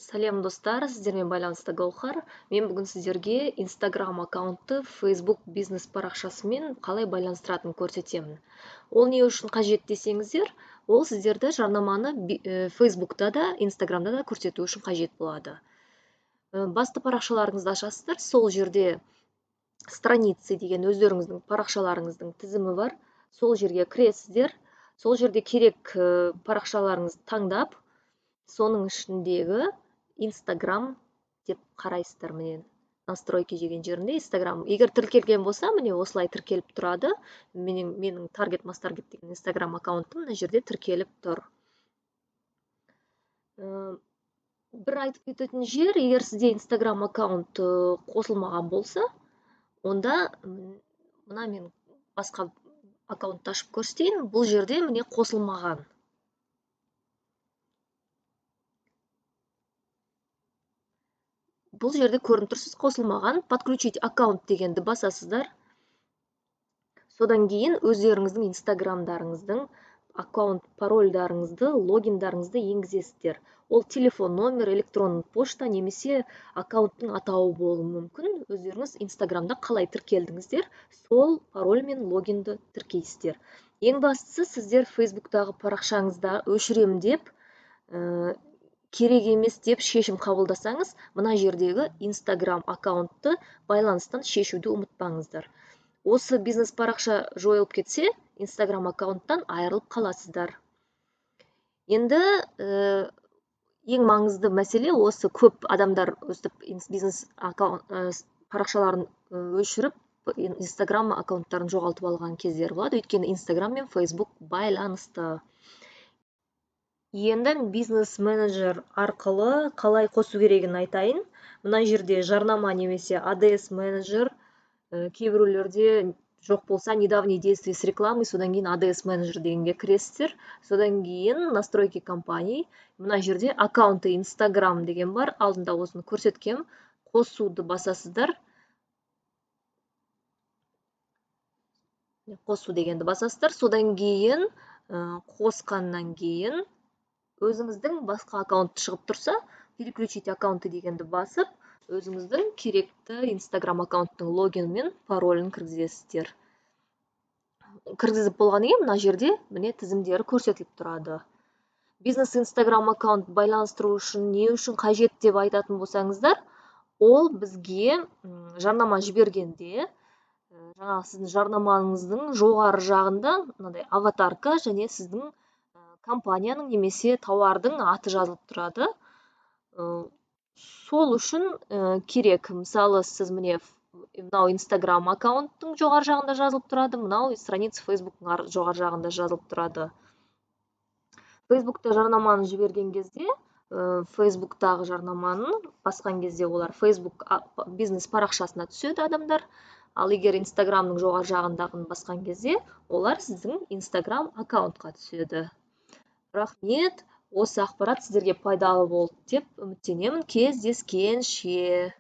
Сәлем достар, сіздермен байланысты Гаухар. Мен бүгін сіздерге Instagram аккаунтты Facebook бизнес парақшасымен қалай байланыстыратынын көрсетемін. Ол не үшін қажет десеңіздер, ол сіздерді жарнаманы Facebook'та да, Instagram'да да көрсету үшін қажет болады. Басты парақшаларыңызды ашасыздар, сол жерде страницы деген өздеріңіздің парақшаларыңыздың тізімі бар. Сол жерге кіресіздер, сол жерде керек парақшаларыңызды таңдап, соның ішіндегі Instagram деп қарайсыздар, міне настройки деген жерінде Instagram. Егер тіркелген болса, міне осылай тіркеліп тұрады. Менің таргет мастаргет деген Instagram аккаунтым мына жерде тіркеліп тұр. Бір айтып кететін жер, егер сізде Instagram аккаунт қосылмаған болса, онда мына мен басқа аккаунтты ашып көрсетейін. Бұл жерде міне қосылмаған. Бұл жерде көрініп тұрсыз, қосылмаған. Подключить аккаунт дегенді басасыздар. Содан кейін өздеріңіздің инстаграмдарыңыздың аккаунт парольдарыңызды, логиндарыңызды енгізесіздер. Ол телефон номер, электронный почта немесе аккаунттың атауы болуы мүмкін. Өздеріңіз инстаграмда қалай тіркелдіңіздер, сол пароль мен логинді тіркейсіздер. Ең бастысы, сіздер Facebook'тағы парақшаңызда өшірем деп, керек емес деп шешім қабылдасаңыз, мына жердегі Instagram аккаунтты байланыстан шешуді ұмытпаңыздар. Осы бизнес парақша жойылып кетсе, Instagram аккаунттан айырылып қаласыздар. Енді ең маңызды мәселе осы: көп адамдар өстіп бизнес парақшаларын өшіріп, Instagram аккаунттарын жоғалтып алған кездері болады. Өйткені Instagram мен Facebook байланысты. Енді бизнес менеджер арқылы қалай қосу керегін айтайын. Мына жерде жарнама немесе ADS менеджер, кейбіреулерде жоқ болса недавние действия с рекламой, содан кейін ADS менеджер дегенге кіресіздер. Содан кейін настройки компаний, мына жерде аккаунты Instagram деген бар, алдында осыны көрсеткем, қосуды басасыздар. Қосу дегенді басасыздар. Содан кейін қосқаннан кейін өзіңіздің басқа аккаунт шығып тұрса, переключить аккаунты дегенді басып, өзіңіздің керекті Instagram аккаунттың логин мен паролін кіргізесіздер. Кіргізіп болғаннан кейін мына жерде міне тізімдері көрсетіліп тұрады. Бизнес Instagram аккаунт байланыстыру үшін не үшін қажет деп айтатын болсаңыздар, ол бізге жарнама жібергенде, жаңағы сіздің жарнамаңыздың жоғары жағында мынандай аватарка және сіздің компанияның немесе тауардың аты жазылып тұрады. Сол үшін керек. Мысалы, сіз міне мынау Instagram аккаунттың жоғары жағында жазылып тұрады, мынау страница Facebook'тың жоғары жағында жазылып тұрады. Facebook'та жарнаманы жіберген кезде, Facebook'тағы жарнаманы басқан кезде олар Facebook бизнес парақшасына түседі адамдар. Ал егер Instagram'ның жоғары жағындағын басқан кезде, олар сіздің Instagram аккаунтқа түседі. Рахмет, осы ақпарат сіздерге пайдалы болды деп үміттенемін. Кездескенше.